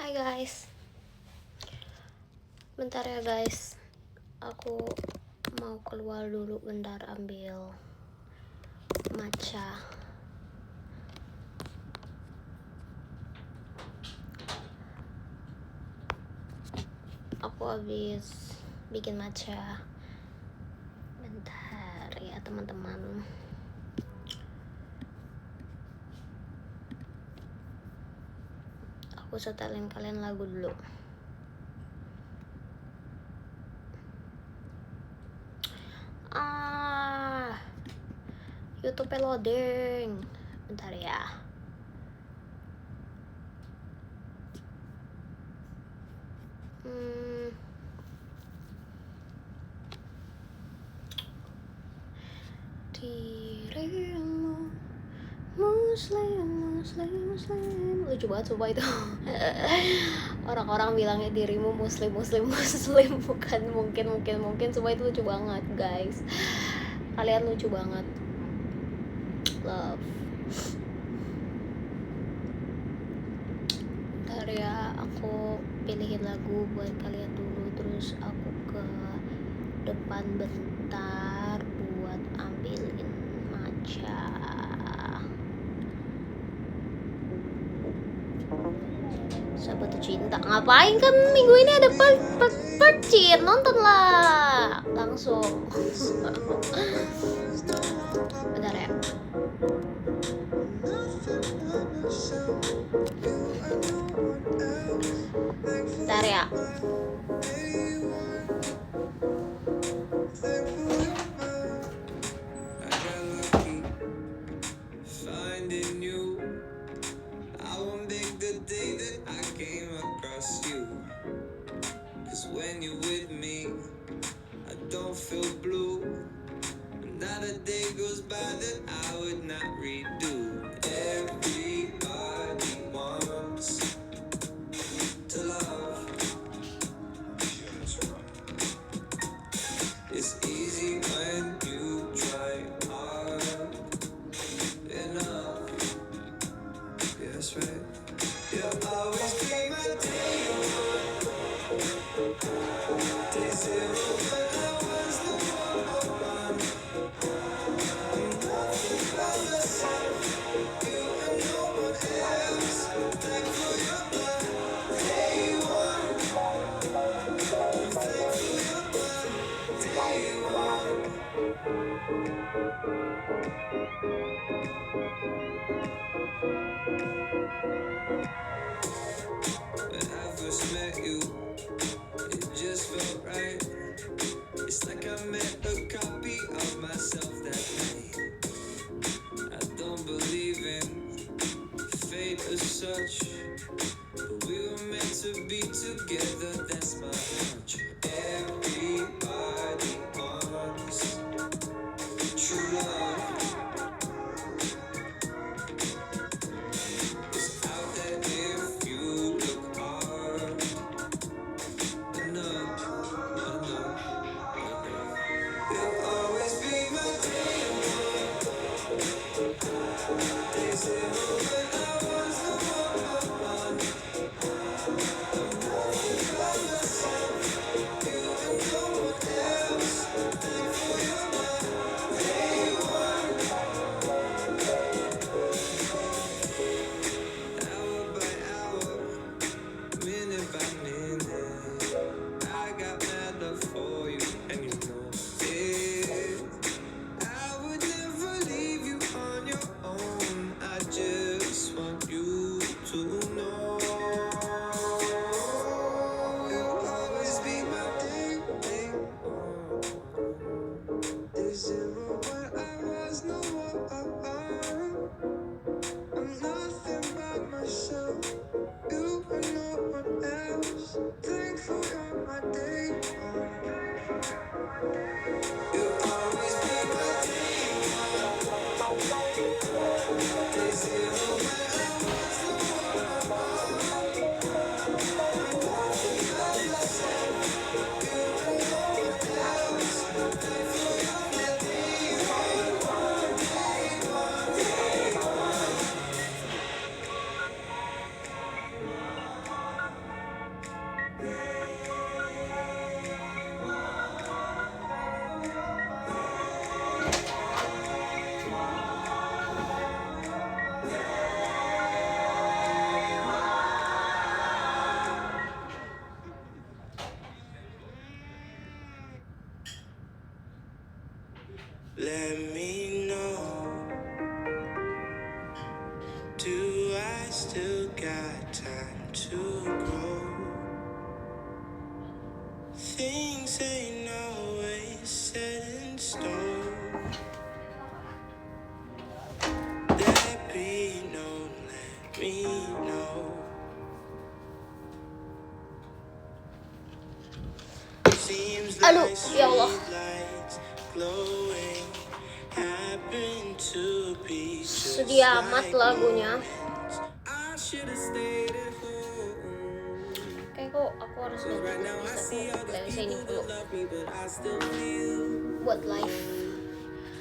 Hai guys, bentar ya guys, aku mau keluar dulu bentar ambil matcha. Aku habis bikin matcha. Bentar ya teman-teman. Aku setelin kalian lagu dulu. YouTube loading. Bentar ya. Dirimu muslim lucu banget sumpah itu. Orang-orang bilangnya dirimu muslim bukan mungkin sumpah itu lucu banget guys, kalian lucu banget. Love. Bentar ya, aku pilihin lagu buat kalian dulu, terus aku ke depan bentar buat ambilin matcha. Sahabat cinta, ngapain kan minggu ini ada percin, nontonlah langsung. Bentar ya. Bentar ya. When you're with me, I don't feel blue. Not a day goes by that I would not redo. Everybody wants to love. It's easy when you try hard enough. Yeah, that's right. You'll always be my day one. Day zero when I was the one. Nothing but the same. You and no one else. Thankful you're my day one. Thankful you're my day one. When I first met you, it just felt right. It's like I met a copy of myself that night. I don't believe in fate as such, but we were meant to be together, that's my hunch. Everybody wants true love. It's out there if you look hard enough. You'll always be my day one. Day zero when I was the one. Nothing but the let me know. Do I still got time to grow? Things ain't always set in stone. There be no let me know. Seems Aduh, like ya Allah. street lights glowing happen to be just Sedih amat like lagunya. moments I should have stayed at home. Kayak kok aku harus ganti playlist aku. Playlist ini dulu Love me, but I still feel buat live.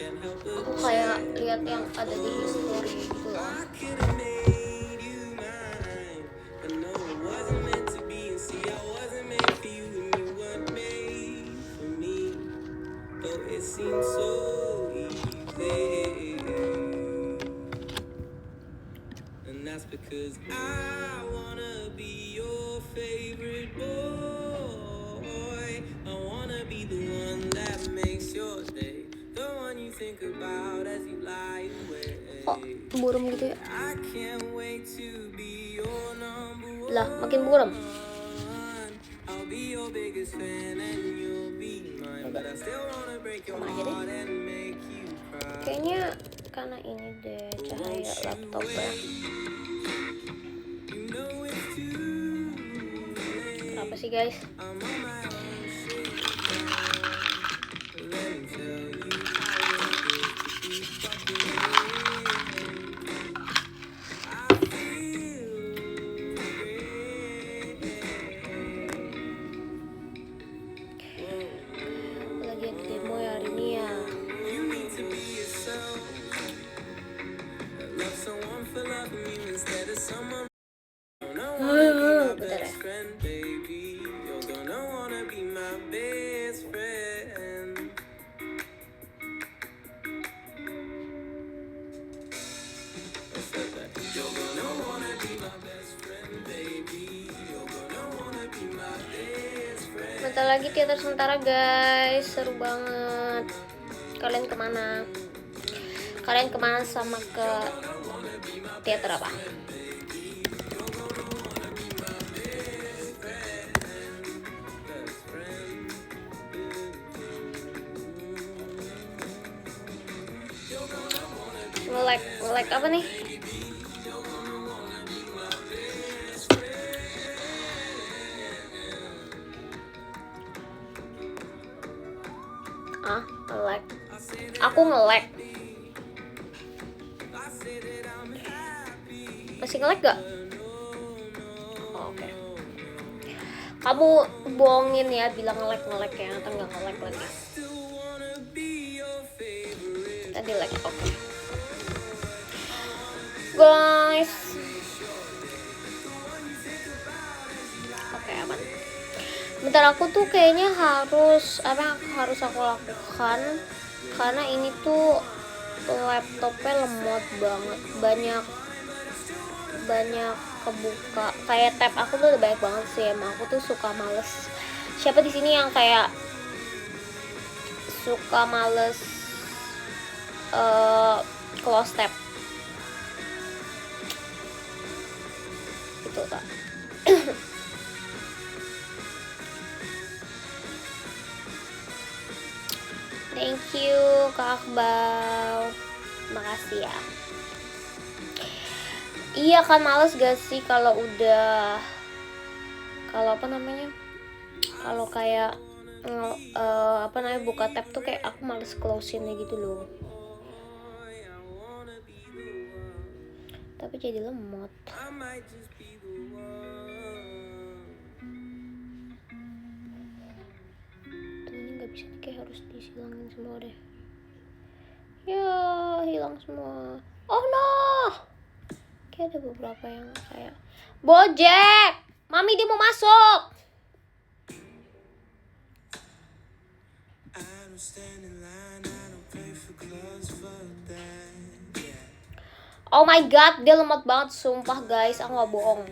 can't help but Aku kayak lihat yang ada di history gitu loh. I could have made you mine, but no, it wasn't meant to be. And see, I wasn't made for you, and you weren't made for me. Though it seems so easy, and that's because I wanna be your favorite boy. I wanna be the one that makes your day, the one you think about as you lie awake. Kok buram gitu ya? I can't wait to be your number Lah, makin buram. one. I'll be your biggest fan and you'll be mine, but I still wanna break your Sama aja deh. heart and make you cry. Kayaknya karena ini deh cahaya laptop ya. You know it's too late. Kenapa sih guys? I'm on my own shit now. Let me tell you how it feels to be fucking with. I feel great. Lagi ada demo ya hari ini ya. You need to be yourself. Love someone for loving you instead of someone. Bentar ya. Friend, baby, you're gonna wanna be my best friend. You're gonna wanna be my best friend, baby. You're gonna wanna be my best friend. Bentar lagi teater sementara guys, seru banget. Kalian kemana? Kalian kemana sama ke teater apa? Nge-like apa nih? Nge-like. Aku nge-like. Masih nge-like gak? Oke. Kamu bohongin ya, bilang nge-like ya, atau nggak nge-like lagi. Tadi like, oke. Guys. Oke, aman. Bentar, aku tuh kayaknya harus apa yang harus aku lakukan, karena ini tuh laptopnya lemot banget, banyak kebuka, kayak tab aku tuh udah banyak banget sih. Emang aku tuh suka males. Siapa di sini yang kayak suka males close tab itu tak? Thank you Kak Akbau, makasih ya. Iya kan, males gak sih kalau udah, kalau apa namanya, kalau kayak apa namanya buka tab tuh kayak aku males close-nya gitu loh. Tapi jadi lemot. Tuh ini nggak bisa nih, kayak harus dihilangin semua deh. Ya hilang semua. Oh no. Kayak ada beberapa yang kayak Bojek, Mami dia mau masuk. Oh my god, dia lemot banget, sumpah guys, aku gak bohong.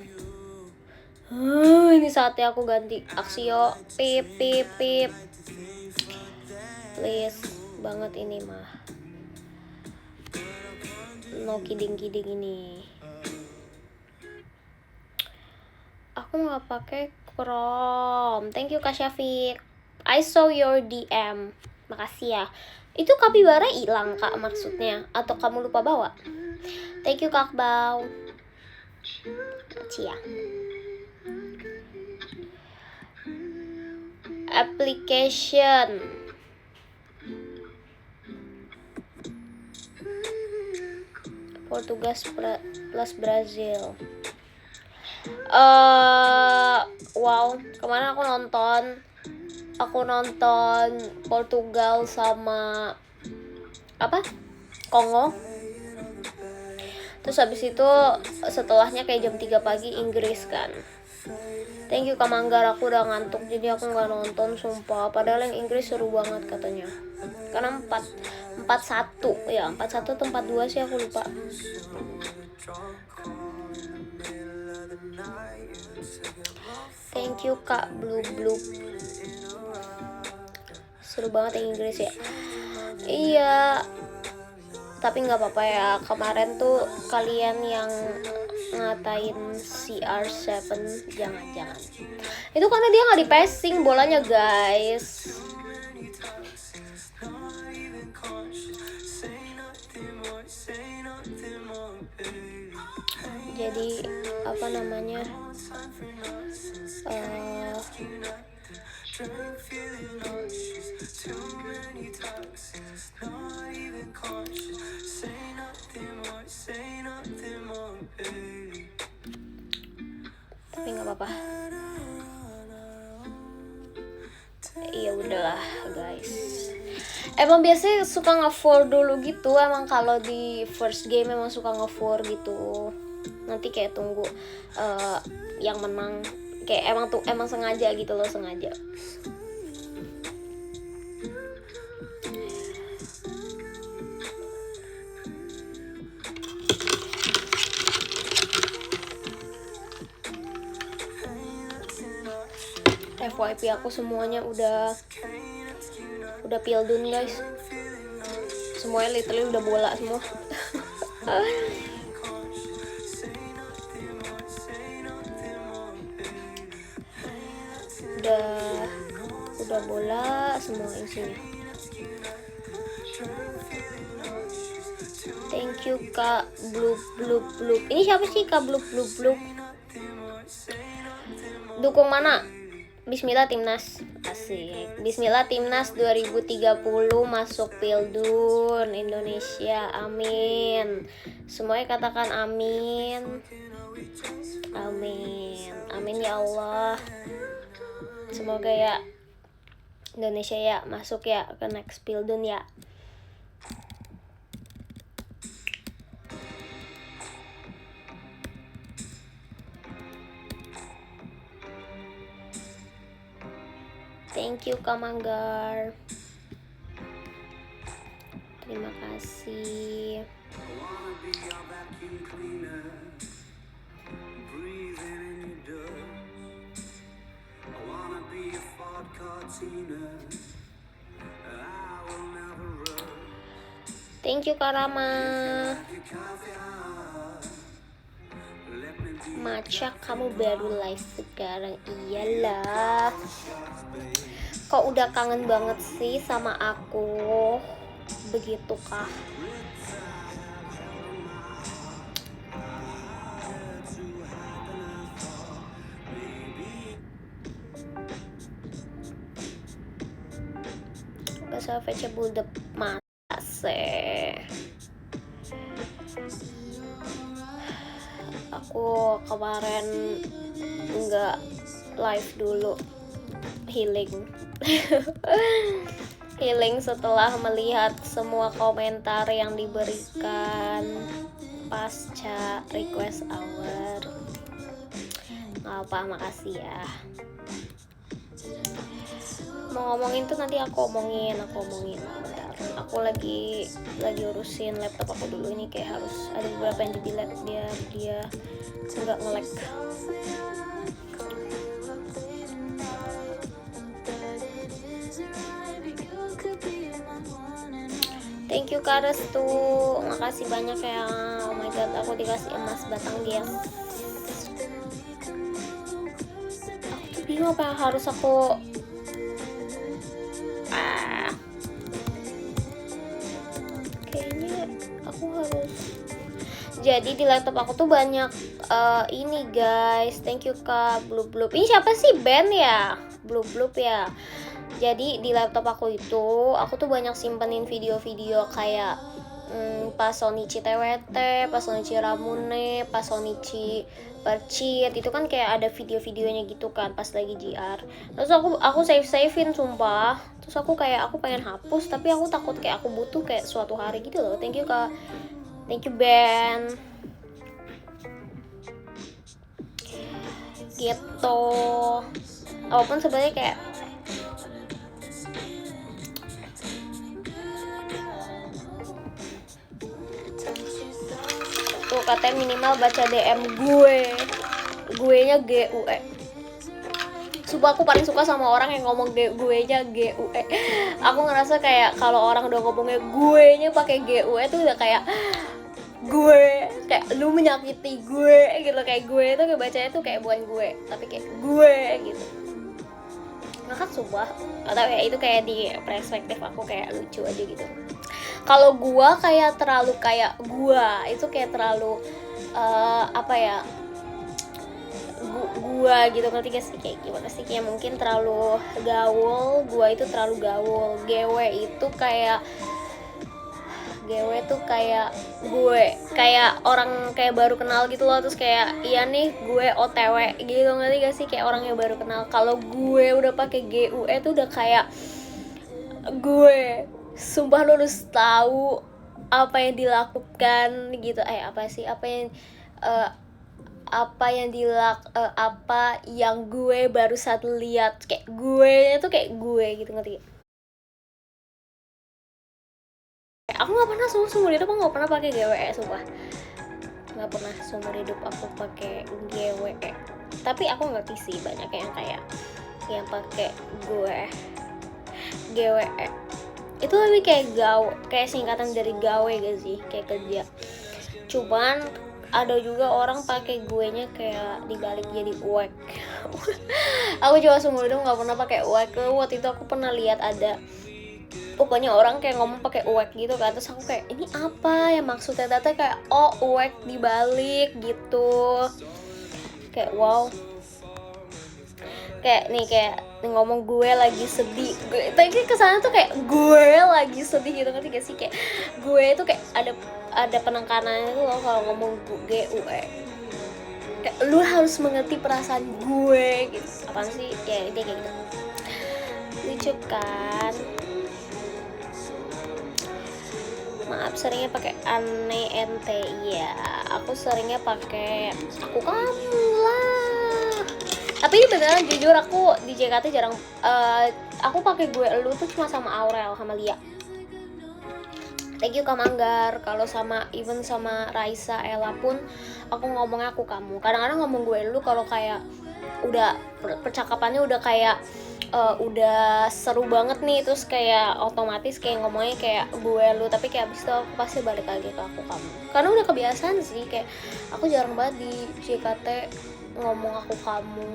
Ini saatnya aku ganti Axio, pip. Please banget ini mah. no kidding ini. Aku nggak pakai Chrome. Thank you Kak Syafiq. I saw your DM. Makasih ya. Itu kapibara hilang Kak maksudnya, atau kamu lupa bawa? Thank you Kak Bau. Cia. Application. Portugal plus Brazil. Wow, kemarin aku nonton Portugal sama apa? Kongo. Terus habis itu setelahnya kayak jam 3 pagi Inggris kan. Thank you Kak Manggar, aku udah ngantuk jadi aku nggak nonton sumpah. Padahal yang Inggris seru banget katanya. Karena 4-1 ya, 4-1 atau 4-2 sih aku lupa. Thank you Kak Blue. Seru banget yang Inggris ya. Iya. Tapi nggak apa-apa ya. Kemarin tuh kalian yang ngatain CR7 jangan. Itu karena dia nggak di passing bolanya guys. Jadi apa namanya? Tapi nggak apa-apa. Iya udahlah guys. Emang biasanya suka nge-4 dulu gitu. Emang kalau di first game emang suka nge-4 gitu. Nanti kayak tunggu yang menang. Kayak emang sengaja gitu loh, sengaja. FYP aku semuanya udah pildun guys. Semuanya literally udah bola semua. udah bola semua isinya. Thank you Kak Blue. Ini siapa sih Kak Blue? Dukung mana? Bismillah Timnas. Asik. Bismillah Timnas 2030 masuk Pildun Indonesia. Amin. Semuanya katakan amin. Amin ya Allah. Semoga ya Indonesia ya masuk ya ke next Pildun ya. Thank you Kak Manggar. Terima kasih. Thank you Kak Rama. Maca kamu baru live sekarang. Iyalah. Kok udah kangen banget sih sama aku? Begitukah? Bahasa vegetable the mase. Aku kemarin nggak live dulu, healing setelah melihat semua komentar yang diberikan pasca request hour. Nggak apa, makasih ya. Mau ngomongin tuh nanti aku omongin. Bentar. Aku lagi urusin laptop aku dulu, ini kayak harus ada beberapa yang di-delete biar dia nggak nge-lag. Thank you Kak Restu, makasih banyak ya. Oh my god, aku dikasih emas batang dia. Aku tuh bingung apa yang harus aku kayaknya aku harus. Jadi di laptop aku tuh banyak ini guys. Thank you Kak Blue Bloop. Ini siapa sih band ya? Blue Bloop ya. Jadi di laptop aku tuh banyak simpenin video-video kayak Pasonichi TWT, Pasonichi Ramune, Pasonichi Percit. Itu kan kayak ada video-videonya gitu kan pas lagi GR. Terus aku save-savein sumpah. Terus aku pengen hapus tapi aku takut kayak aku butuh kayak suatu hari gitu loh. Thank you Kak. Thank you Ben. Gitu. Walaupun sebenarnya kayak tuh katanya minimal baca DM gue-nya GUE. Sumpah aku paling suka sama orang yang ngomong gue-nya GUE. Aku ngerasa kayak kalau orang udah ngomongnya gue-nya pakai GUE tuh udah kayak gue, kayak lu menyakiti gue gitu. Kayak gue tuh kayak bacanya tuh kayak bukan gue tapi kayak gue gitu. Ngakak sumpah. Atau ya itu kayak di perspektif aku kayak lucu aja gitu. Kalau gua kayak terlalu kayak gua itu kayak terlalu apa ya, gua gitu, ngerti gak sih kayak gimana sih, kayak mungkin terlalu gaul. Gua itu terlalu gaul. GW tuh kayak gue, kayak orang kayak baru kenal gitu loh. Terus kayak iya nih gue OTW gitu, ngerti gak sih, kayak orang yang baru kenal. Kalau gue udah pakai GUE tuh udah kayak gue sumpah lu harus tahu apa yang dilakukan gitu. Apa yang gue baru saat lihat, kayak gue itu kayak gue gitu, ngerti gak? Aku nggak pernah seumur hidup aku nggak pernah pakai GWE, sumpah nggak pernah seumur hidup aku pakai GWE. Tapi aku ngerti sih banyak yang kayak yang pakai GWE itu lebih kayak singkatan dari gawe gak sih, kayak kerja. Cuman ada juga orang pakai gue-nya kayak dibalik jadi uek. Aku juga seumur hidup nggak pernah pakai uek. Waktu itu aku pernah lihat ada pokoknya orang kayak ngomong pakai uek gitu kan. Terus aku kayak ini apa ya maksudnya, ternyata kayak oh uek dibalik gitu. Kayak wow, kayak ngomong gue lagi sedih, tapi kesana tuh kayak gue lagi sedih gitu, ngerti gak sih, kayak gue itu kayak ada penekanannya tuh loh kalau ngomong gue kayak lu harus mengerti perasaan gue gitu. Apaan sih ya, dia kayak gitu lucu kan. Maaf seringnya pakai aneh ente. Ya aku seringnya pakai aku kamu lah. Tapi ini beneran jujur aku di JKT jarang aku pakai gue elu tuh cuma sama Aurel sama Lia. Thank you Kak Manggar. Kalau even sama Raisa, Ella pun aku ngomongnya aku kamu. Kadang-kadang ngomong gue elu kalau kayak udah percakapannya udah kayak udah seru banget nih, terus kayak otomatis kayak ngomongnya kayak gue lu, tapi kayak abis itu aku pasti balik lagi ke aku kamu. Karena udah kebiasaan sih, kayak aku jarang banget di JKT ngomong aku kamu.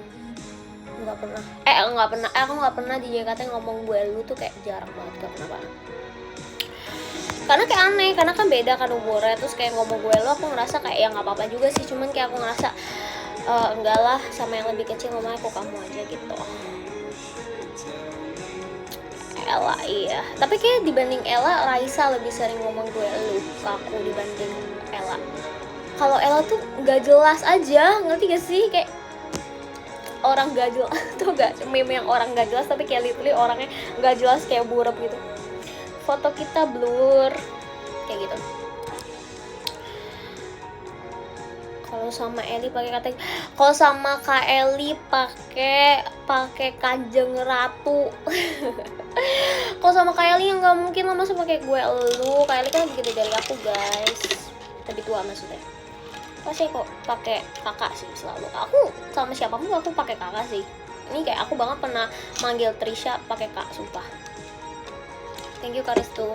Aku nggak pernah di JKT ngomong gue lu tuh, kayak jarang banget, gak pernah banget. Karena kayak aneh, karena kan beda kan umurnya. Terus kayak ngomong gue lu aku ngerasa kayak ya nggak apa-apa juga sih, cuman kayak aku ngerasa enggak lah, sama yang lebih kecil ngomongnya aku kamu aja gitu. Ella iya, tapi kayak dibanding Ella, Raisa lebih sering ngomong gue lu ke aku dibanding Ella. Kalau Ella tuh nggak jelas aja, ngerti gak sih, kayak orang nggak jelas tuh, gak meme yang orang nggak jelas tapi kayak literally orangnya nggak jelas kayak burup gitu. Foto kita blur kayak gitu. Kalau sama Eli pakai kata, kalau sama Kak Eli pakai Kanjeng Ratu. Kalau sama Kak Eli yang nggak mungkin lah, masa pakai gue elu. Kak Eli kan lebih gede dari aku guys, lebih tua maksudnya. Pasti kok pakai kakak sih selalu. Aku sama siapapun aku pakai kakak sih. Ini kayak aku banget pernah manggil Trisha pakai kak, sumpah. Thank you Kak Restu.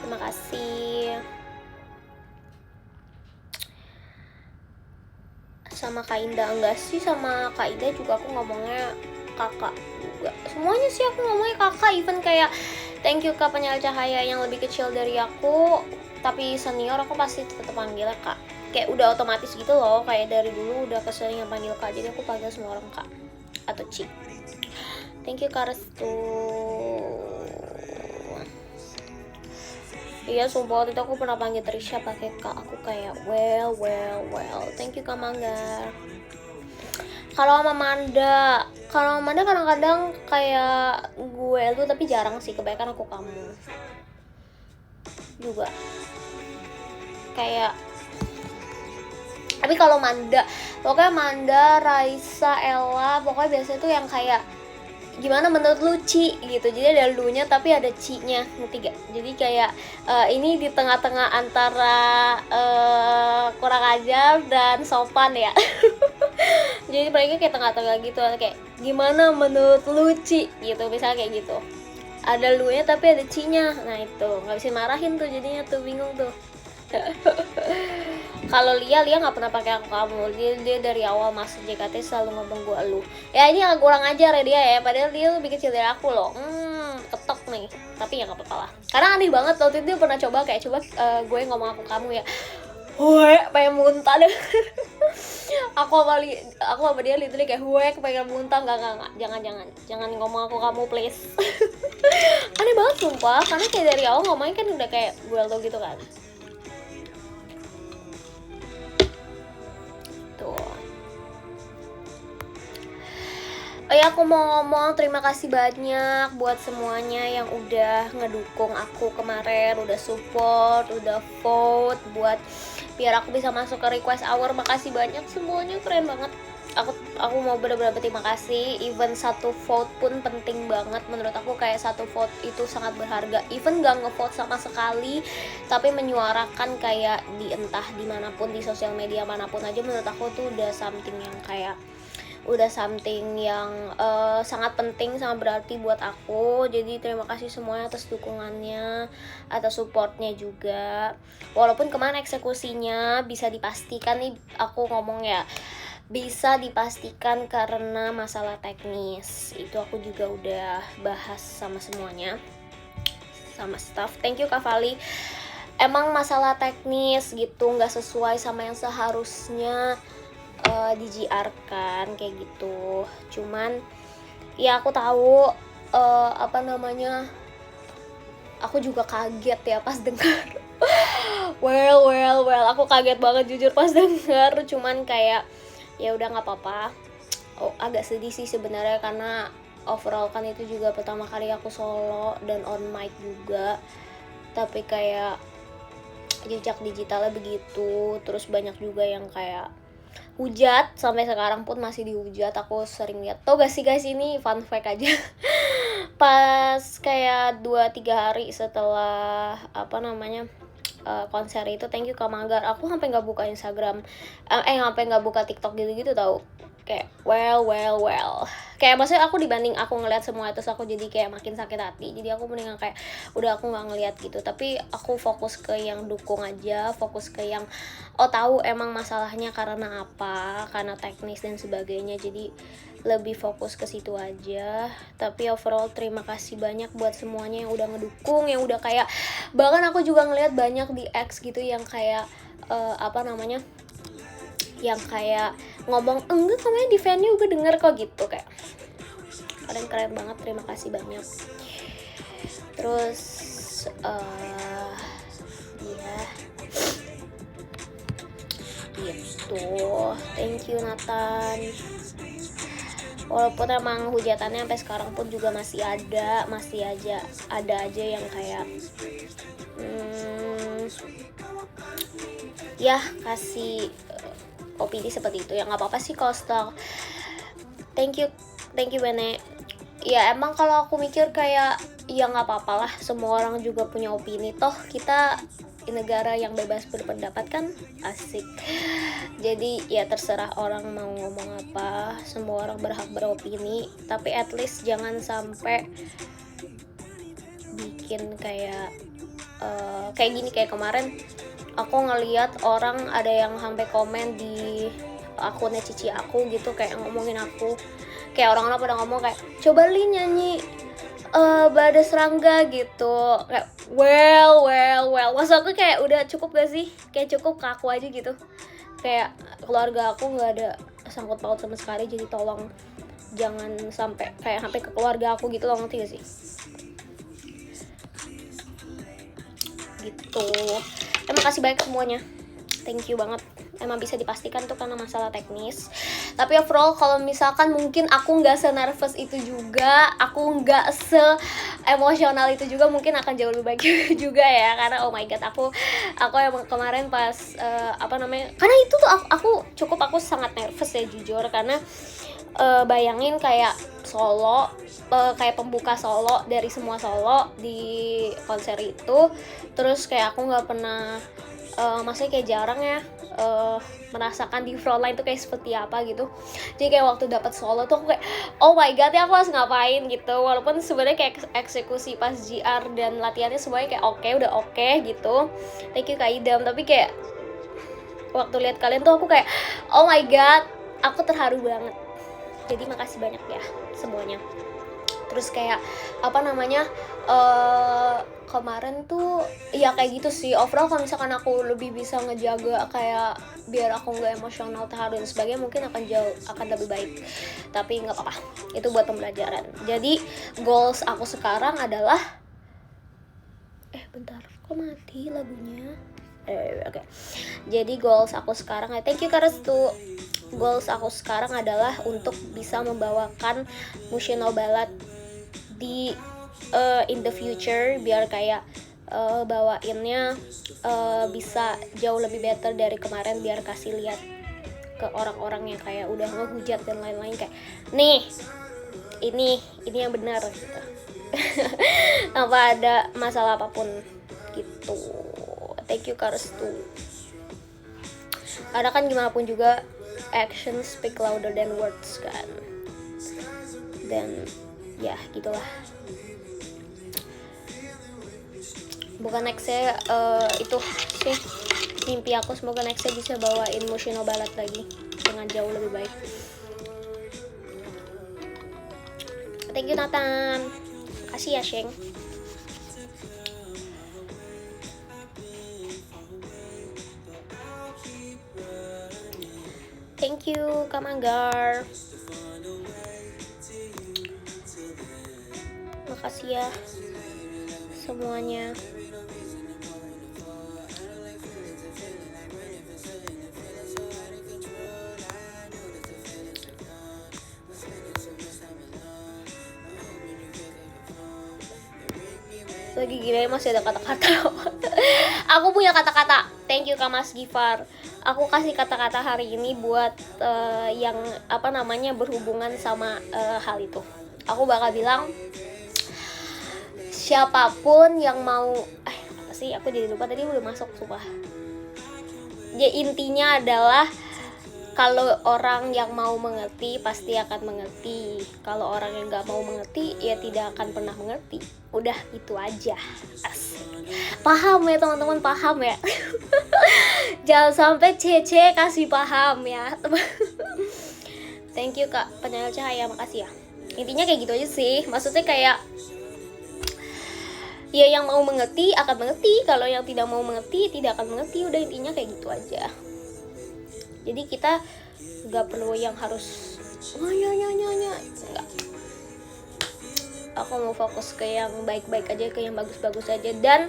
terima kasih. Sama Kak Indah enggak sih, sama Kak Indah juga aku ngomongnya kakak juga. Semuanya sih aku ngomongnya kakak, even kayak thank you Kak Penyal Cahaya yang lebih kecil dari aku tapi senior, aku pasti tetap panggilnya Kak. Kayak udah otomatis gitu loh, kayak dari dulu udah keseringan panggil Kak, jadi aku panggil semua orang Kak atau Ci. Thank you Kak Restu. Iya sumpah waktu itu aku pernah panggil Trisha pakai Kak, aku kayak well. Thank you Kak Manggar. Kalau sama Manda kadang-kadang kayak gue lu, tapi jarang sih, kebanyakan aku kamu juga. Kayak tapi kalau Manda, pokoknya Manda, Raisa, Ella, pokoknya biasanya tuh yang kayak gimana menurut lu Ci gitu, jadi ada lunya tapi ada Ci-nya, ngerti gak? Jadi kayak ini di tengah-tengah antara kurang ajar dan sopan ya. Jadi mereka kayak tengah-tengah gitu, kayak gimana menurut lu Ci gitu, misalnya kayak gitu, ada lunya tapi ada Ci-nya. Nah itu nggak bisa marahin tuh, jadinya tuh bingung tuh. Kalau Lia nggak pernah pakai aku kamu, dia dari awal masuk JKT selalu ngomong gue lu. Ya ini yang kurang ajar ya dia ya, padahal dia lebih kecil dari aku loh. Ketok nih, tapi ya nggak apa-apa lah. Karena aneh banget waktu itu dia pernah coba gue ngomong aku kamu ya. Weh, pengen muntah deh. aku sama dia literally kayak pengen muntah. Enggak, jangan ngomong aku kamu please. Aneh banget sumpah, karena kayak dari awal ngomongnya kan udah kayak gue lo gitu kan. Oh ya, aku mau ngomong terima kasih banyak buat semuanya yang udah ngedukung aku kemarin, udah support, udah vote buat biar aku bisa masuk ke request hour. Makasih banyak semuanya, keren banget. Aku mau bener-bener berterima kasih. Even satu vote pun penting banget menurut aku, kayak satu vote itu sangat berharga. Even gak ngevote sama sekali tapi menyuarakan kayak di entah dimanapun, di sosial media manapun aja, menurut aku tuh udah something yang sangat penting, sangat berarti buat aku. Jadi terima kasih semuanya atas dukungannya, atas supportnya juga. Walaupun kemarin eksekusinya bisa dipastikan nih, aku ngomong ya, bisa dipastikan karena masalah teknis. Itu aku juga udah bahas sama semuanya, sama staff. Thank you Kak Fali. Emang masalah teknis gitu, nggak sesuai sama yang seharusnya di GR kan, kayak gitu. Cuman ya aku tahu aku juga kaget ya pas dengar. well aku kaget banget jujur pas dengar. Cuman kayak ya udah nggak apa-apa. Agak sedih sih sebenarnya, karena overall kan itu juga pertama kali aku solo dan on mic juga, tapi kayak jejak digitalnya begitu. Terus banyak juga yang kayak hujat, sampai sekarang pun masih dihujat. Aku sering lihat. Tau gak sih guys, ini fun fact aja. Pas kayak 2-3 hari setelah konser itu, thank you Kak Manggar, aku sampai nggak buka Instagram, sampai nggak buka TikTok gitu tau. Kayak well, kayak maksudnya aku dibanding aku ngeliat semua itu, aku jadi kayak makin sakit hati. Jadi aku mendingan kayak udah aku nggak ngeliat gitu, tapi aku fokus ke yang dukung aja, fokus ke yang tahu emang masalahnya karena apa, karena teknis dan sebagainya. Jadi lebih fokus ke situ aja. Tapi overall terima kasih banyak buat semuanya yang udah ngedukung, yang udah kayak, bahkan aku juga ngeliat banyak di X gitu yang kayak yang kayak ngomong enggak, kamu di venue gue denger kok gitu. Kayak keren banget, terima kasih banyak. Terus gitu, thank you Nathan. Walaupun emang hujatannya sampai sekarang pun juga masih ada aja yang kayak ya kasih opini seperti itu. Ya nggak apa-apa sih kalau setelah thank you Bene. Ya emang kalau aku mikir kayak ya nggak apa-apa lah, semua orang juga punya opini, toh kita di negara yang bebas berpendapat kan, asik. Jadi ya terserah orang mau ngomong apa, semua orang berhak beropini, tapi at least jangan sampai bikin kayak kayak gini, kayak kemarin aku ngeliat orang ada yang sampai komen di akunnya cici aku gitu, kayak ngomongin aku, kayak orang-orang pada ngomong kayak coba Lin nyanyi Bada Serangga gitu, kayak well maksud aku kayak udah cukup gak sih, kayak cukup ke aku aja gitu, kayak keluarga aku nggak ada sangkut paut sama sekali, jadi tolong jangan sampai ke keluarga aku gitu loh, ngerti gak sih gitu. Emang kasih banyak semuanya, thank you banget. Emang bisa dipastikan tuh karena masalah teknis, tapi overall kalau misalkan mungkin aku nggak se-nervous itu juga, aku nggak se-emosional itu juga, mungkin akan jauh lebih baik juga ya, karena oh my god, aku emang kemarin pas karena itu tuh aku sangat nervous ya jujur, karena bayangin kayak solo, kayak pembuka solo dari semua solo di konser itu, terus kayak aku nggak pernah maksudnya kayak jarang ya merasakan di frontline tuh kayak seperti apa gitu. Jadi kayak waktu dapat solo tuh aku kayak oh my god ya, aku harus ngapain gitu, walaupun sebenarnya kayak eksekusi pas GR dan latihannya semuanya kayak udah oke gitu, thank you Kak Idam, tapi kayak waktu lihat kalian tuh aku kayak oh my god, aku terharu banget. Jadi makasih banyak ya semuanya. Terus kayak kemarin tuh ya kayak gitu sih, overall kalau misalkan aku lebih bisa ngejaga kayak biar aku nggak emosional, terharu dan sebagainya, mungkin akan lebih baik, tapi nggak apa-apa, itu buat pembelajaran. Jadi goals aku sekarang adalah bentar, kok mati lagunya? Oke. Jadi goals aku sekarang, thank you Karestu. Goals aku sekarang adalah untuk bisa membawakan Mushino Ballad di in the future, biar kayak bawainnya bisa jauh lebih better dari kemarin, biar kasih lihat ke orang-orang yang kayak udah ngehujat dan lain-lain, kayak nih ini yang benar gitu. Tanpa ada masalah apapun gitu. Thank you Karestu. Karena kan gimana pun juga action speak louder than words kan. Dan ya gitulah. Bukan nextnya itu sih mimpi aku, semoga nextnya bisa bawain Mushino Ballad lagi dengan jauh lebih baik. Thank you Nathan, kasih ya Sheng. Thank you Kak Manggar, makasih ya semuanya. Lagi gila masih ada kata-kata. Aku punya kata-kata. Thank you Kak Mas Gifar. Aku kasih kata-kata hari ini buat yang berhubungan sama hal itu. Aku bakal bilang siapapun yang mau apa sih, aku jadi lupa tadi udah masuk sumpah. Ya intinya adalah kalau orang yang mau mengerti pasti akan mengerti. Kalau orang yang gak mau mengerti ya tidak akan pernah mengerti. Udah itu aja. Asik. Paham ya teman-teman, paham ya. Jangan sampai Cece kasih paham ya. Thank you Kak Penyayal Cahaya, makasih ya. Intinya kayak gitu aja sih. Maksudnya kayak ya yang mau mengerti akan mengerti, kalau yang tidak mau mengerti tidak akan mengerti. Udah intinya kayak gitu aja. Jadi kita nggak perlu yang harus nggak. Aku mau fokus ke yang baik-baik aja, ke yang bagus-bagus aja. Dan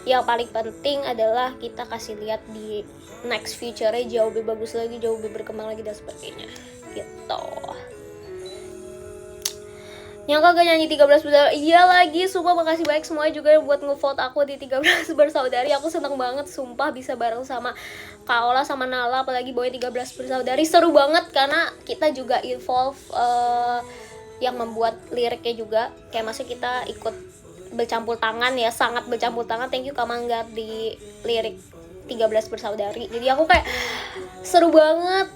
yang paling penting adalah kita kasih lihat di next future-nya jauh lebih bagus lagi, jauh lebih berkembang lagi dan sebagainya gitu. Yang kagak nyanyi 13 bersaudari. Iya lagi, sumpah makasih banyak semuanya juga yang buat ngevote aku di 13 bersaudari. Aku seneng banget sumpah bisa bareng sama Kaola sama Nala, apalagi bawain 13 bersaudari. Seru banget karena kita juga involve yang membuat liriknya juga. Kayak maksudnya kita ikut bercampur tangan ya, sangat bercampur tangan. Thank you Kak Manggar di lirik 13 bersaudari. Jadi aku kayak seru banget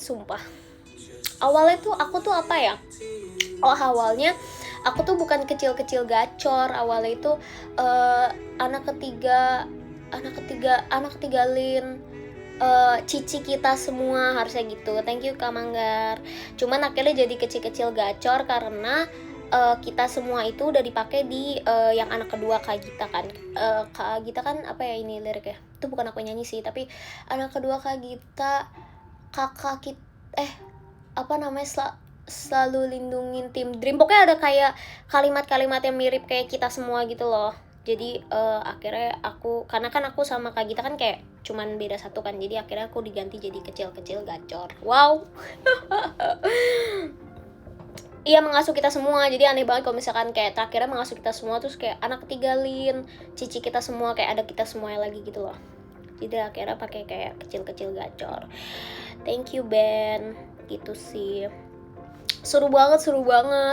sumpah. Awalnya tuh aku tuh awalnya aku tuh bukan kecil-kecil gacor. Awalnya itu anak ketiga Lin, cici kita semua, harusnya gitu. Thank you Kak Manggar. Cuman akhirnya jadi kecil-kecil gacor karena kita semua itu udah dipakai di yang anak kedua Kak Gita kan. Kak Gita kan apa ya ini liriknya? Itu bukan aku nyanyi sih, tapi anak kedua Kak Gita, kakak kita apa namanya, selalu lindungin tim Dream. Pokoknya ada kayak kalimat-kalimat yang mirip kayak kita semua gitu loh. Jadi akhirnya karena kan aku sama Kak Gita kan kayak cuman beda satu kan, jadi akhirnya aku diganti jadi kecil-kecil gacor. Wow. Iya, mengasuh kita semua. Jadi aneh banget kalau misalkan kayak terakhirnya mengasuh kita semua terus kayak anak ketiga Lin, cici kita semua, kayak ada kita semuanya lagi gitu loh. Jadi akhirnya pakai kayak kecil-kecil gacor. Thank you Ben. Gitu sih. Seru banget.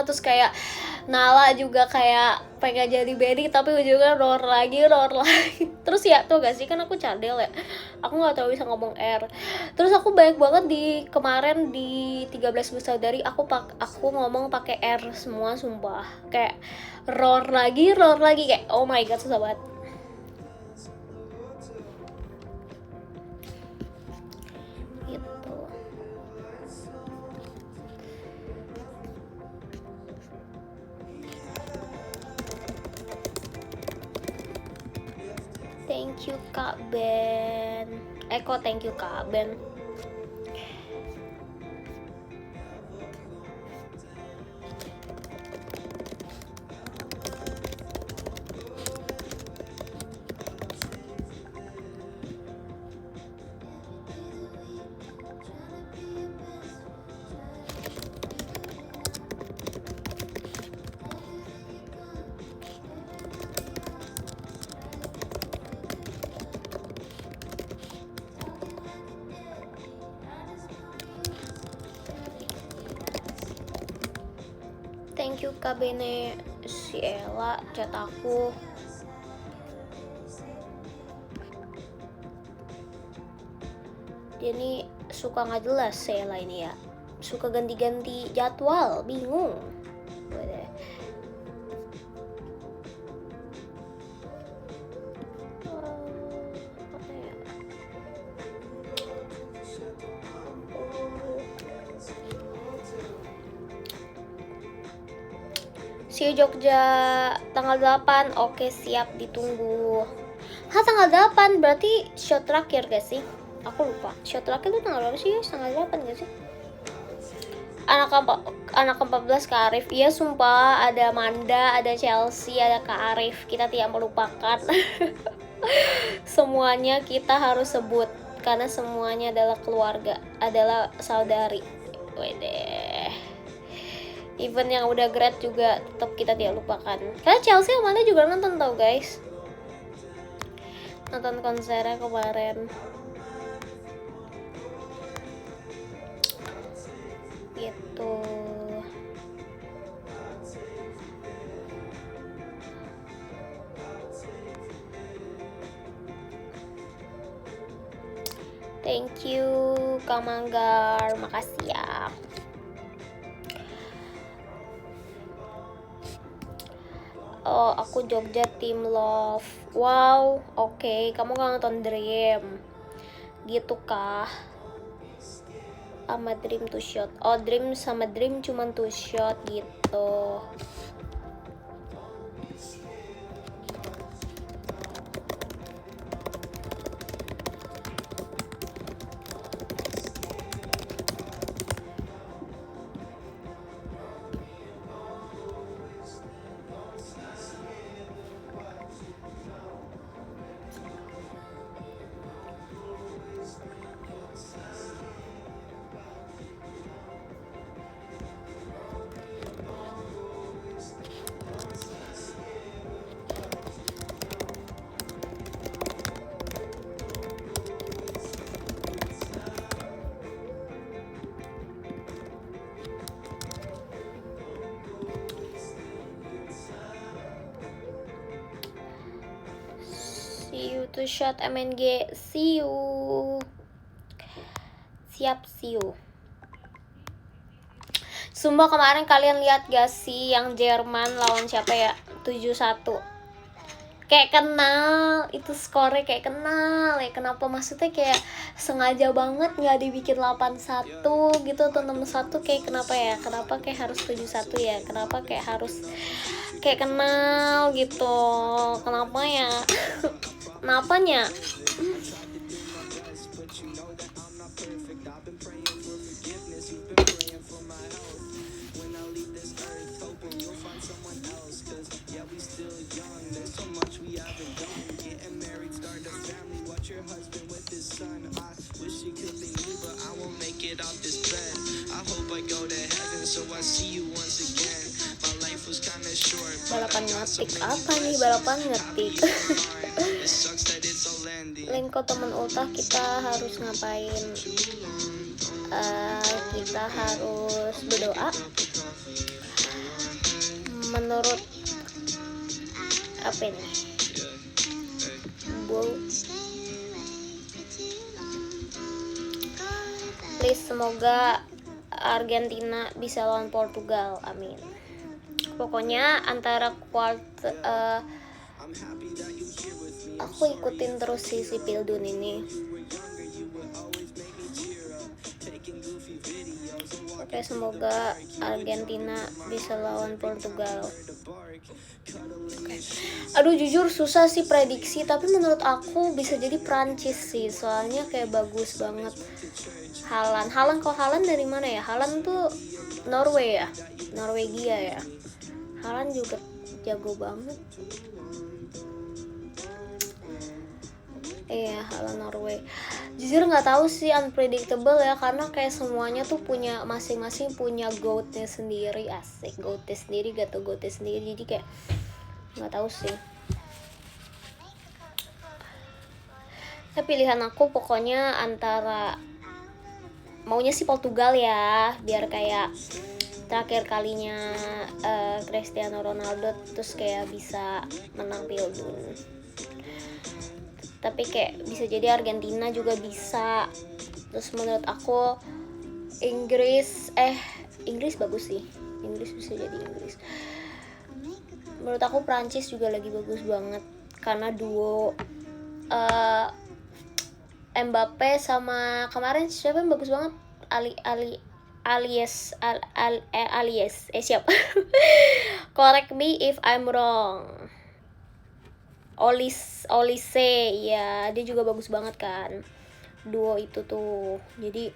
Terus kayak Nala juga kayak pengen jadi Benny tapi ujungnya roar lagi. Terus ya tuh gak sih, kan aku cadel ya, aku nggak tahu bisa ngomong R. Terus aku banyak banget kemarin di 13 bersaudari aku ngomong pakai R semua, sumpah. Kayak roar lagi kayak oh my god, susah banget gitu. Thank you Kak Ben. Kok thank you Kak Ben. Thank you Kak Bene. Si Ella chat aku. Dia nih suka nggak jelas si Ella ini ya. Suka ganti-ganti jadwal, bingung. See you Jogja tanggal 8. Oke, siap, ditunggu. Tanggal 8 berarti show terakhir gak sih? Aku lupa. Show terakhir itu tanggal berapa sih? Tanggal 8 gak sih? Anak ke-14 Kak Arif. Iya sumpah, ada Manda, ada Chelsea, ada Kak Arif. Kita tidak melupakan. Semuanya kita harus sebut karena semuanya adalah keluarga, adalah saudari. Wede. Even yang udah grad juga tetap kita tidak lupakan. Karena Chelsea kemarin juga nonton tau guys. Nonton konsernya kemarin. Gitu. Thank you Kang Manggar, makasih ya. Oh, aku Jogja Team Love. Wow, oke. Kamu gak nonton Dream gitu kah? Sama Dream 2 shot. Oh, Dream sama Dream cuman 2 shot gitu. See you to shot MNG. See you. Siap, see you. Sumpah kemarin kalian lihat gak sih yang Jerman lawan siapa ya? 7-1. Kayak kenal, itu skornya kayak kenal ya. Kenapa maksudnya kayak sengaja banget nggak dibikin 8-1 gitu atau 6-1, kayak kenapa ya? Kenapa kayak harus 7-1 ya? Kenapa kayak harus kayak kenal gitu? Kenapa ya? Kenapanya? Balapan ngetik apa nih? Balapan ngetik. Lengko temen ultah kita harus ngapain? Kita harus berdoa. Menurut apa ini? Please, semoga Argentina bisa lawan Portugal, amin. Pokoknya antara aku ikutin terus si Pildun ini. Oke, semoga Argentina bisa lawan Portugal. Aduh, jujur susah sih prediksi, tapi menurut aku bisa jadi Prancis sih, soalnya kayak bagus banget. Haaland kalau Haaland dari mana ya? Haaland tuh Norway ya, Norwegia ya. Haaland juga jago banget. Iya, Haaland Norway. Jujur nggak tahu sih, unpredictable ya, karena kayak semuanya tuh punya masing-masing punya goatnya sendiri, asik, goatnya sendiri, gato goatnya sendiri, jadi kayak nggak tahu sih. Tapi pilihan aku pokoknya antara, maunya sih Portugal ya, biar kayak terakhir kalinya Cristiano Ronaldo terus kayak bisa menang Piala. Tapi kayak bisa jadi Argentina juga bisa. Terus menurut aku Inggris bagus sih. Inggris bisa jadi Inggris. Menurut aku Prancis juga lagi bagus banget karena duo Mbappe sama kemarin siapa yang bagus banget? Alias siap. Correct me if I'm wrong. Olise ya, dia juga bagus banget kan, duo itu tuh. Jadi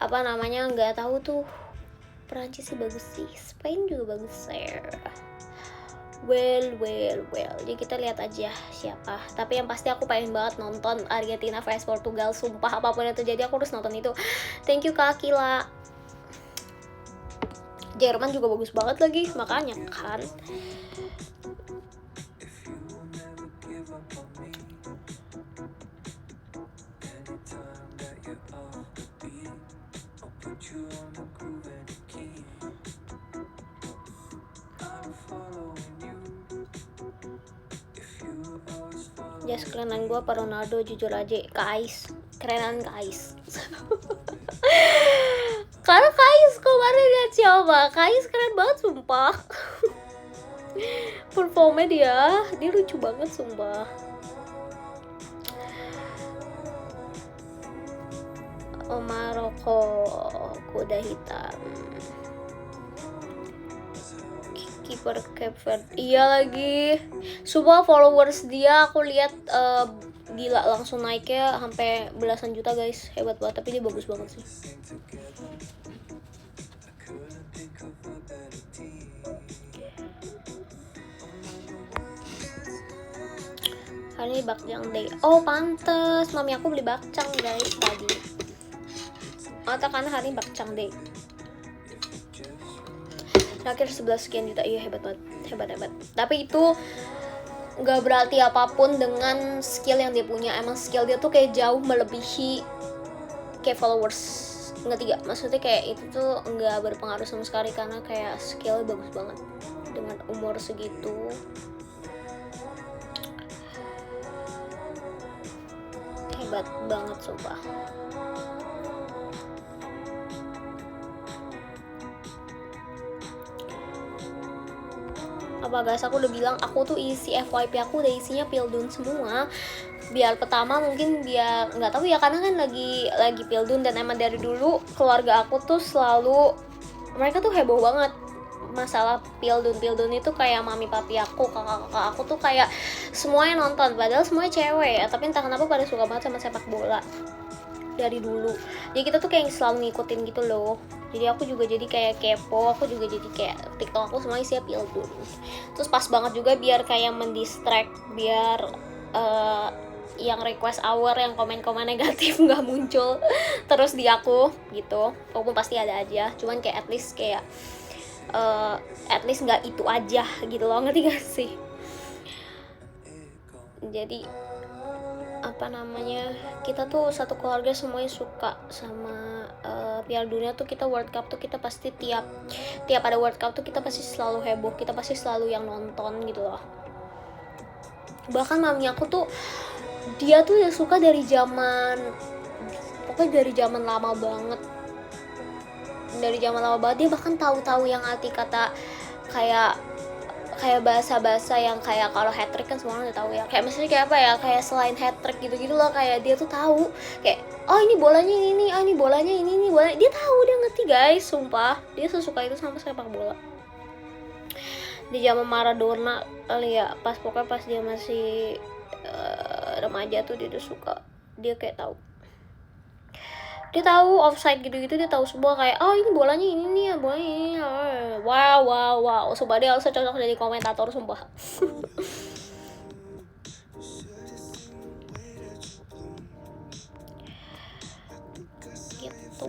apa namanya, nggak tahu tuh, Perancis sih bagus sih, Spain juga bagus ya. Well, jadi kita lihat aja siapa. Tapi yang pasti aku pengen banget nonton Argentina vs Portugal, sumpah apapun yang terjadi aku harus nonton itu. Thank you Kak Akila. Jerman juga bagus banget lagi, makanya kan. Jas kerenan gue apa Ronaldo, jujur aja Kais, kerenan Kais. Karena Kais kemarin lihat siapa, Kais keren banget sumpah. Performnya dia lucu banget sumpah. Maroko, kuda hitam. Kiper Cape Verde, iya lagi. Sumpah followers dia aku lihat gila, langsung naiknya sampai belasan juta guys, hebat banget. Tapi dia bagus banget sih. Hari ini bakcang day. Oh pantes, mami aku beli bakcang guys tadi. Karena hari ini bakcang day. Terakhir 11 sekian juta, iya hebat banget, hebat. Tapi itu nggak berarti apapun dengan skill yang dia punya. Emang skill dia tuh kayak jauh melebihi kayak followers. Ngerti gak? Maksudnya kayak itu tuh nggak berpengaruh sama sekali karena kayak skillnya bagus banget dengan umur segitu. Hebat banget sumpah. Apa guys, aku udah bilang aku tuh isi FYP aku udah isinya Pildun semua. Biar pertama mungkin dia nggak tahu ya, karena kan lagi Pildun, dan emang dari dulu keluarga aku tuh selalu, mereka tuh heboh banget masalah Pildun itu, kayak mami papi aku, kakak-kakak aku tuh kayak semuanya nonton, padahal semuanya cewek ya, tapi entah kenapa pada suka banget sama sepak bola dari dulu. Jadi kita tuh kayak selalu ngikutin gitu loh. Jadi aku juga jadi kayak kepo, aku juga jadi kayak TikTok aku semua isinya Pildun. Terus pas banget juga biar kayak mendistract, biar yang request hour, yang komen-komen negatif nggak muncul terus di aku gitu. Walaupun pasti ada aja, cuman kayak at least nggak itu aja gitu loh, ngerti gak sih? Jadi apa namanya, kita tuh satu keluarga semuanya suka sama Piala Dunia tuh. Kita World Cup tuh kita pasti tiap ada World Cup tuh kita pasti selalu heboh, kita pasti selalu yang nonton gitu loh. Bahkan mami aku tuh, dia tuh udah suka dari zaman, pokoknya dari zaman lama banget, dia bahkan tahu yang arti kata kayak bahasa-bahasa yang kayak kalau hat trick kan semua orang udah tahu ya, kayak misalnya kayak apa ya, kayak selain hat trick gitu loh, kayak dia tuh tahu kayak oh ini bolanya ini, oh ini bolanya ini bola, dia tahu, dia ngerti guys, sumpah dia sesuka itu sama sepak bola. Di zaman Maradona kali ya, pokoknya pas dia masih remaja tuh dia udah suka, dia kayak tahu offside gitu-gitu, dia tahu semua, kayak oh ini bolanya ini nih ya, bolanya ini. Wow, sumpah dia harusnya cocok jadi komentator, sumpah. Gitu.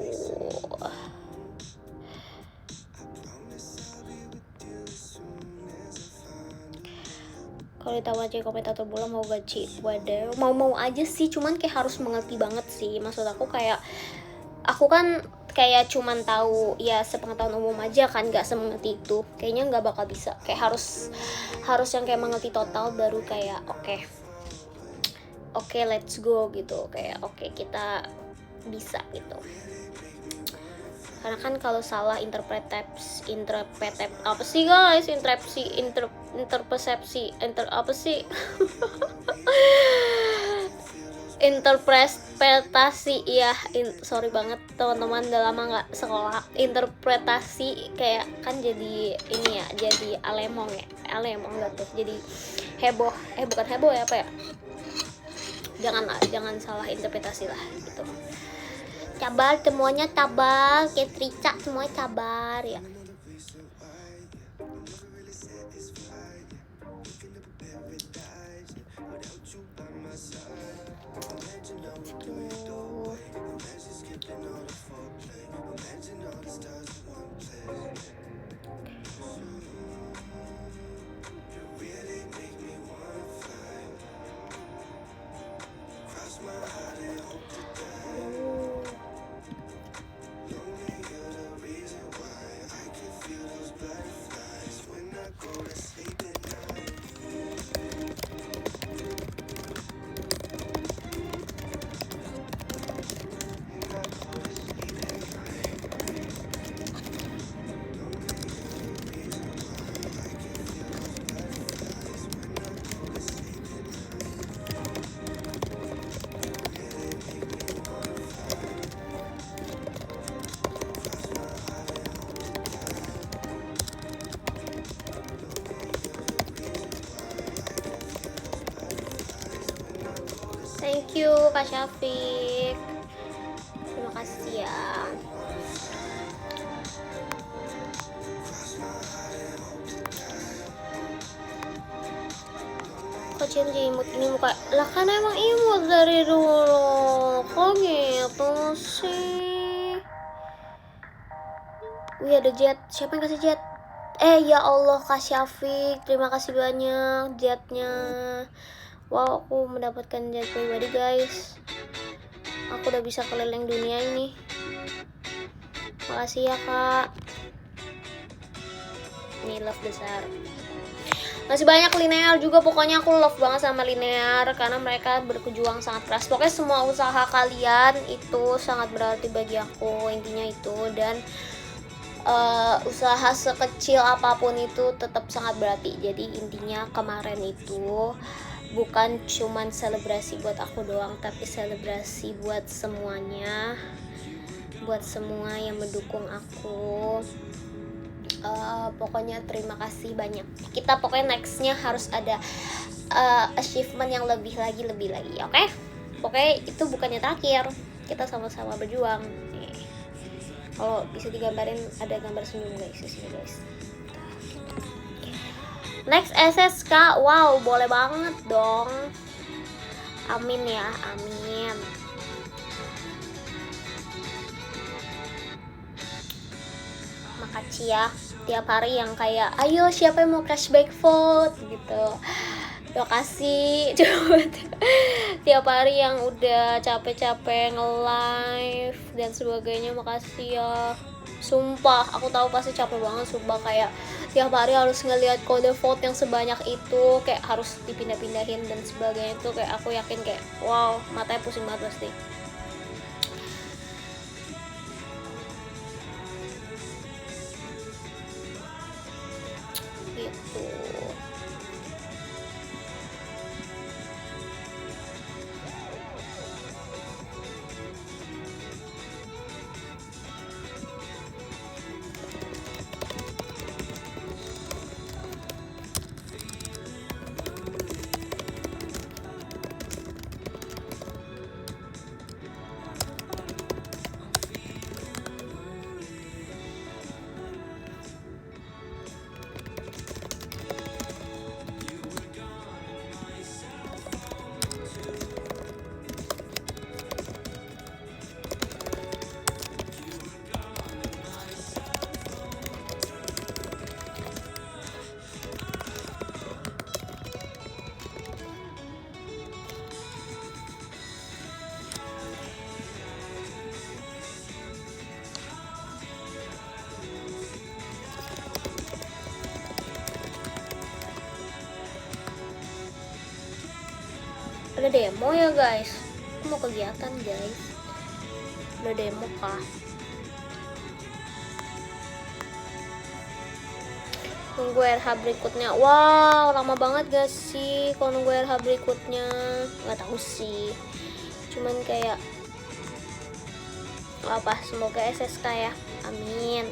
Kalau ditawar jadi komentator bola mau gaji, waduh, mau aja sih, cuman kayak harus mengerti banget sih. Maksud aku kayak, aku kan kayak cuman tahu ya sepengetahuan umum aja kan, nggak semengerti itu, kayaknya nggak bakal bisa, kayak harus yang kayak mengerti total baru kayak oke, let's go gitu, kayak oke, kita bisa gitu. Karena kan kalau salah interpretasi apa sih guys, interpretasi ya, sorry banget teman-teman, udah lama nggak sekolah. Interpretasi kayak kan jadi ini ya, jadi alemong gak tuh, jadi heboh, bukan heboh ya, apa ya, jangan salah interpretasi lah gitu. Cabar semuanya, cabar kayak Trica, semuanya cabar ya. Thank you Kak Syafiq, terima kasih ya. Kok jadi imut ini muka? Lah kan emang imut dari dulu, kok gitu sih? Wih ada jet, siapa yang kasih jet? Ya Allah Kak Syafiq, terima kasih banyak jetnya. Wow, aku mendapatkan jet pribadi guys. Aku udah bisa keliling dunia ini. Makasih ya Kak. Ini love besar. Masih banyak Linear juga, pokoknya aku love banget sama Linear karena mereka berjuang sangat keras. Pokoknya semua usaha kalian itu sangat berarti bagi aku, intinya itu. Dan usaha sekecil apapun itu tetap sangat berarti. Jadi intinya kemarin itu bukan cuman selebrasi buat aku doang, tapi selebrasi buat semuanya, buat semua yang mendukung aku. Pokoknya terima kasih banyak. Kita pokoknya nextnya harus ada achievement yang lebih lagi, oke? Pokoknya itu bukannya terakhir, kita sama-sama berjuang. Kalau bisa digambarin ada gambar senyum guys di sini guys. Next SSK, wow boleh banget dong. Amin ya, amin. Makasih ya tiap hari yang kayak ayo siapa yang mau cashback vote gitu. Makasih tiap hari yang udah capek-capek nge-live dan sebagainya, makasih ya. Sumpah aku tahu pasti capek banget, sumpah kayak tiap hari harus ngelihat kode vote yang sebanyak itu, kayak harus dipindah-pindahin dan sebagainya. Itu kayak aku yakin kayak wow, matanya pusing banget pasti. Gitu. Ada demo ya guys, aku mau kegiatan guys. Ada demo kah? Nunggu RH berikutnya. Wow, lama banget gak sih kalau nunggu RH berikutnya? Gak tahu sih, cuman kayak apa, semoga SSK ya, amin.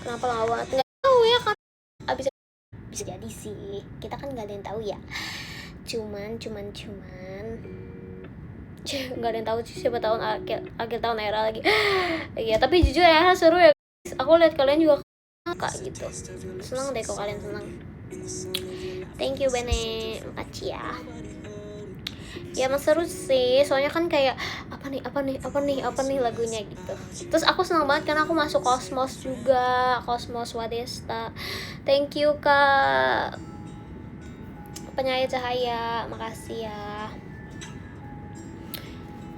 Kenapa lama banget? Nggak tahu ya kan, abis bisa jadi sih, kita kan nggak ada yang tahu ya. Cuman nggak ada yang tahu sih, siapa tahun akhir tahun era lagi. Iya, tapi jujur ya seru ya guys. Aku lihat kalian juga kak gitu, senang deh kok kalian senang. Thank you Bene, makasih ya. Ya emang seru sih, soalnya kan kayak apa nih lagunya gitu. Terus aku senang banget karena aku masuk Cosmos juga, Cosmos Wadesta. Thank you kak Penyayat Cahaya, makasih ya.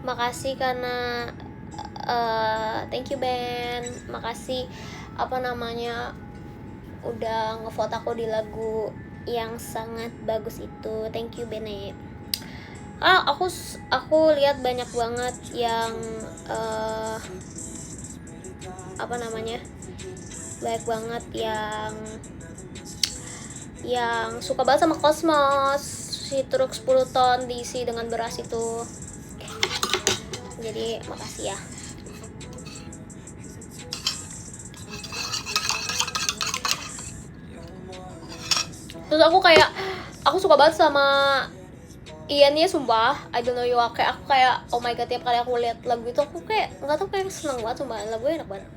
Makasih karena thank you Ben, makasih udah ngevote aku di lagu yang sangat bagus itu. Thank you Bene. Aku lihat banyak banget yang banyak banget yang suka banget sama Cosmos, si truk 10 ton diisi dengan beras itu. Jadi makasih ya. Terus aku suka banget sama Ian-nya, sumpah. I don't know you, kayak aku kayak oh my god, tiap kali aku lihat lagu itu aku kayak nggak tau, kayak seneng banget, sumpah. Lagunya enak banget.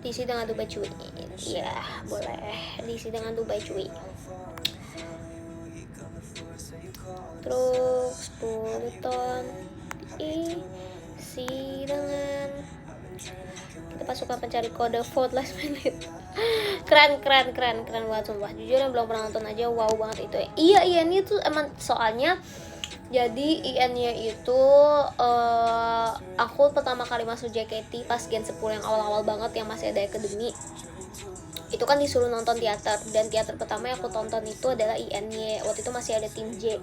Diisi dengan Dubai cuy. Ya boleh diisi dengan Dubai cuy. Terus 10 ton isi dengan kita pasukan pencari kode vote last minute. keren banget sumpah. Jujur yang belum pernah nonton aja wow banget itu ya. Iya ini tuh emang soalnya jadi IN-nya itu aku pertama kali masuk JKT pas Gen 10 yang awal-awal banget yang masih ada akademi. Itu kan disuruh nonton teater, dan teater pertama yang aku tonton itu adalah INY. Waktu itu masih ada tim J.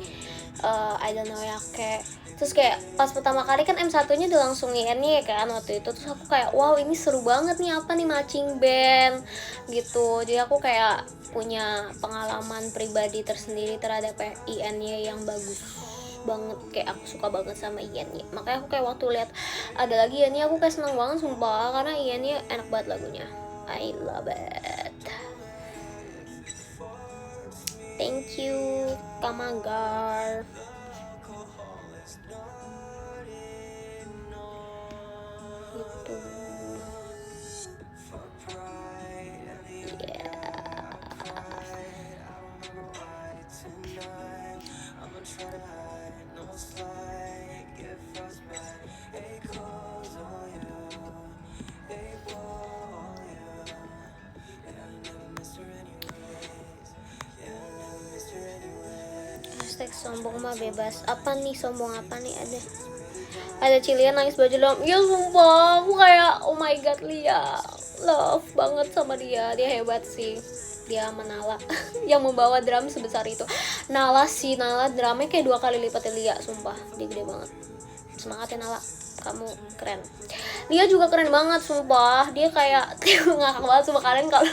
I don't know ya, kayak Terus kayak pas pertama kali kan M1-nya udah langsung IN-nya kan waktu itu. Terus aku kayak wow ini seru banget nih, apa nih marching band gitu. Jadi aku kayak punya pengalaman pribadi tersendiri terhadap IN-nya yang bagus banget, kayak aku suka banget sama IN-nya. Makanya aku kayak waktu lihat ada lagi IN-nya aku kayak seneng banget sumpah, karena IN-nya enak banget lagunya. I love it. Thank you Kamagar. Gitu. Yeah. Hashtag sombong mah bebas. Apa nih sombong apa nih? Ada Cilian nangis baju dalam. Ya sumpah aku kayak oh my god, Lia love banget sama dia hebat sih. Dia menala yang membawa drum sebesar itu. Nala drumnya kayak 2 kali lipatnya Lia, sumpah dia gede banget. Semangat ya Nala, kamu keren. Lia juga keren banget sumpah, dia kayak ngakak banget sama kalian kalau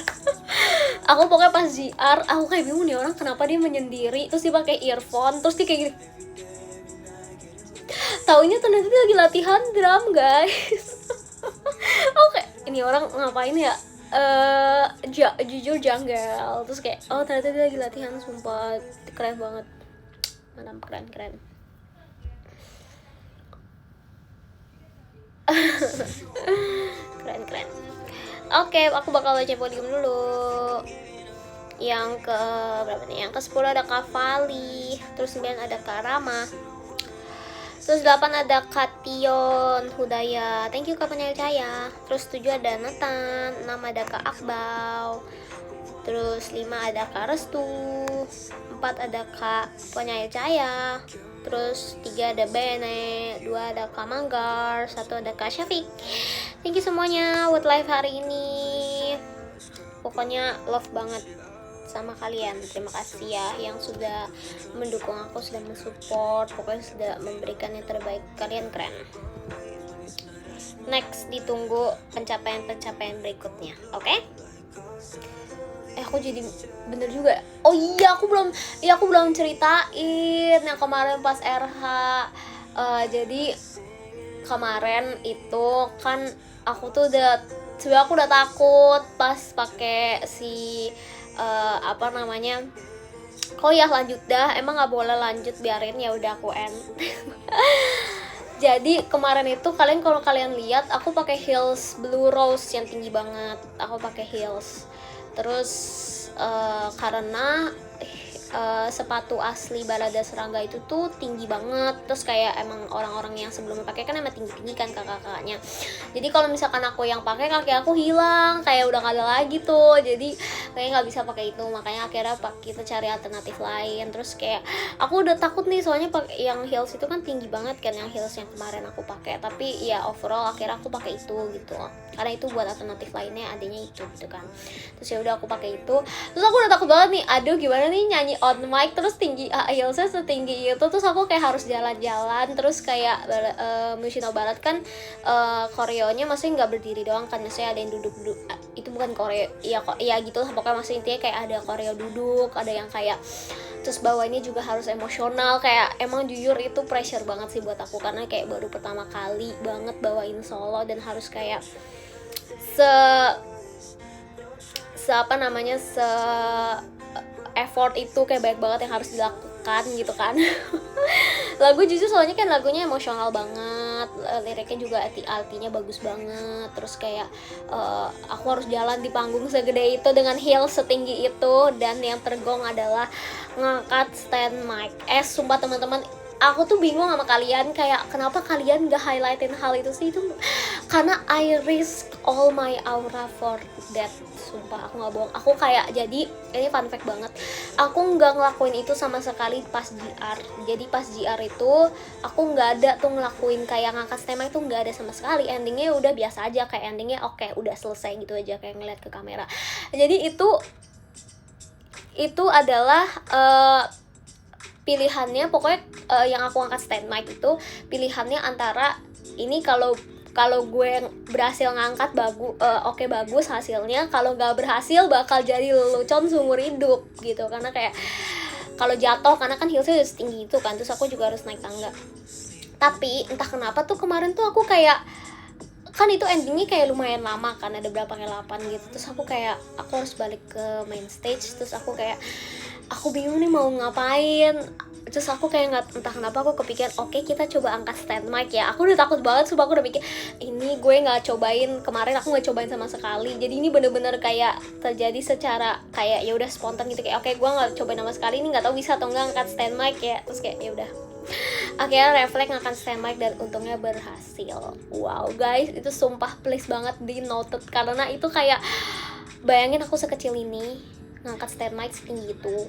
aku pokoknya pas JR aku kayak bingung nih orang kenapa dia menyendiri, terus dia pakai earphone, terus dia kayak gini. Taunya ternyata dia lagi latihan drum guys. Oke, ini orang ngapain ya? Jujur janggal. Terus kayak oh ternyata dia lagi latihan, sumpah keren banget. Manam keren. keren. Oke, aku bakal baca podium dulu. Yang ke berapa nih? Yang ke 10 ada Kavali, terus 9 ada Karama, terus 8 ada Kation Hudaya, thank you Kak Penyail Cahaya. Terus 7 ada Nathan, 6 ada Kak Akbau, terus 5 ada Kak Restu, 4 ada Kak Penyail Cahaya, terus 3 ada Bene, 2 ada Kak Manggar, 1 ada Kak Syafiq. Thank you semuanya buat live hari ini. Pokoknya love banget sama kalian. Terima kasih ya yang sudah mendukung aku, sudah mensupport, pokoknya sudah memberikan yang terbaik. Kalian keren. Next ditunggu pencapaian berikutnya, oke? Aku jadi bener juga. Oh iya aku belum ceritain yang kemarin pas RH. Jadi kemarin itu kan aku tuh sebenarnya aku udah takut pas pakai si apa namanya, kok ya lanjut dah, emang nggak boleh lanjut, biarin ya udah aku end. Jadi kemarin itu kalau kalian lihat aku pakai heels Blue Rose yang tinggi banget, aku pakai heels. Terus karena sepatu asli Balada Serangga itu tuh tinggi banget, terus kayak emang orang-orang yang sebelumnya pakai kan emang tinggi-tinggi kan kakak-kakaknya. Jadi kalau misalkan aku yang pakai, kaki aku hilang, kayak udah gak ada lagi tuh, jadi kayak nggak bisa pakai itu. Makanya akhirnya kita cari alternatif lain. Terus kayak aku udah takut nih, soalnya yang heels itu kan tinggi banget kan, yang heels yang kemarin aku pakai. Tapi ya overall akhirnya aku pakai itu gitu, karena itu buat alternatif lainnya adanya itu gitu kan. Terus ya udah aku pakai itu. Terus aku udah takut banget nih, aduh gimana nih nyanyi on mic terus tinggi heelsnya setinggi itu. Terus aku kayak harus jalan-jalan, terus kayak Mushino Barat kan koreonya masih nggak berdiri doang kan, maksudnya ada yang duduk-duduk. Itu bukan koreo ya gitu lah pokoknya, maksudnya intinya kayak ada koreo duduk, ada yang kayak terus bawahnya juga harus emosional. Kayak emang jujur itu pressure banget sih buat aku, karena kayak baru pertama kali banget bawain solo dan harus kayak effort itu, kayak banyak banget yang harus dilakukan gitu kan. Lagu jujur soalnya kan lagunya emosional banget, liriknya juga artinya bagus banget. Terus kayak aku harus jalan di panggung segede itu dengan heels setinggi itu, dan yang tergong adalah ngangkat stand mic. Sumpah teman-teman, aku tuh bingung sama kalian, kayak kenapa kalian gak highlightin hal itu sih. Itu karena I risk all my aura for that. Sumpah aku gak bohong, aku kayak, jadi ini fun fact banget, aku gak ngelakuin itu sama sekali pas GR. Jadi pas GR itu aku gak ada tuh ngelakuin kayak ngangkat tema, itu gak ada sama sekali. Endingnya udah biasa aja, kayak endingnya oke, udah selesai gitu aja, kayak ngeliat ke kamera. Jadi itu adalah pilihannya pokoknya yang aku angkat stand mic itu pilihannya antara ini kalau gue berhasil ngangkat bagus hasilnya, kalau nggak berhasil bakal jadi lelucon seumur hidup gitu, karena kayak kalau jatuh karena kan heelsnya udah setinggi itu kan, terus aku juga harus naik tangga. Tapi entah kenapa tuh kemarin tuh aku kayak, kan itu endingnya kayak lumayan lama kan, ada berapa kali 8 gitu, terus aku kayak aku harus balik ke main stage, terus aku kayak aku bingung nih mau ngapain, terus aku kayak nggak, entah kenapa aku kepikiran oke, kita coba angkat stand mic ya. Aku udah takut banget, sumpah aku udah pikir ini gue nggak cobain, kemarin aku nggak cobain sama sekali, jadi ini bener-bener kayak terjadi secara kayak ya udah spontan gitu, kayak oke gue nggak cobain sama sekali, ini nggak tahu bisa atau nggak angkat stand mic ya, terus kayak ya udah akhirnya refleks ngangkat stand mic dan untungnya berhasil. Wow guys, itu sumpah please banget di noted, karena itu kayak bayangin aku sekecil ini ngangkat stand mic setinggi itu,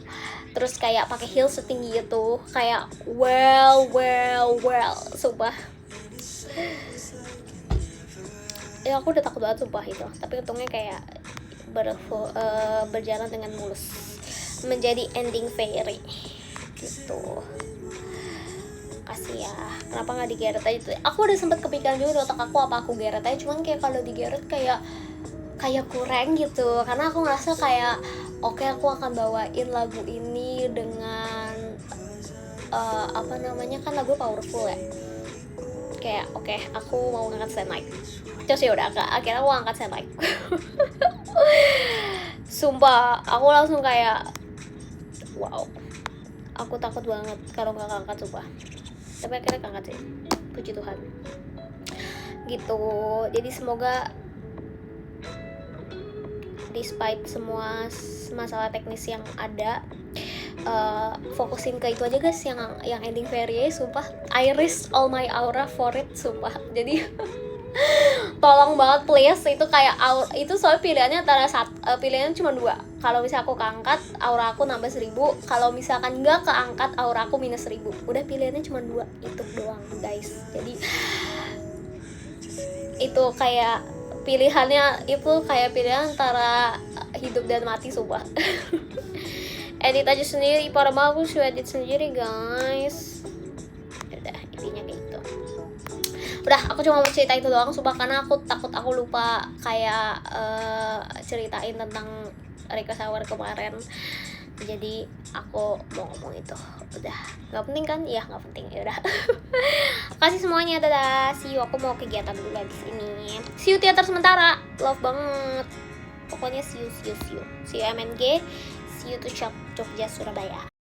terus kayak pakai heels setinggi itu, kayak well sumpah ya aku udah takut banget sumpah itu, tapi untungnya kayak berjalan dengan mulus menjadi ending fairy gitu. Kasih ya, kenapa nggak digeret aja? Aku udah sempet kepikiran juga di otak aku apa aku geret aja, cuman kayak kalau digeret kayak kurang gitu, karena aku ngerasa kayak oke, aku akan bawain lagu ini dengan apa namanya, kan lagu powerful ya, kayak oke, aku mau ngangkat stand mic, terus ya udah akhirnya aku angkat stand mic. Sumpah aku langsung kayak wow, aku takut banget kalau nggak angkat sumpah, tapi akhirnya keangkat sih, puji Tuhan gitu. Jadi semoga despite semua masalah teknis yang ada, fokusin ke itu aja guys, yang ending fairy. Sumpah I risk all my aura for it sumpah, jadi tolong banget please, itu kayak itu soal pilihannya antara pilihannya cuma 2, kalau misalnya aku keangkat aura aku nambah 1000, kalau misalkan nggak keangkat aura aku minus 1000, udah pilihannya cuma 2 itu doang guys. Jadi itu kayak pilihannya itu kayak pilihan antara hidup dan mati sumpah. Edit aja sendiri, parah bagus edit sendiri guys. Udah intinya kayak gitu. Udah, aku cuma mau cerita itu doang sumpah, karena aku takut aku lupa kayak ceritain tentang request hour kemarin, jadi aku mau ngomong itu. Udah, nggak penting kan? Ya nggak penting, ya udah. Kasih semuanya, dadah, see you. Aku mau kegiatan dulu lagi sini. See you teater sementara, love banget. Pokoknya see you MNG, see you to Jogja Surabaya.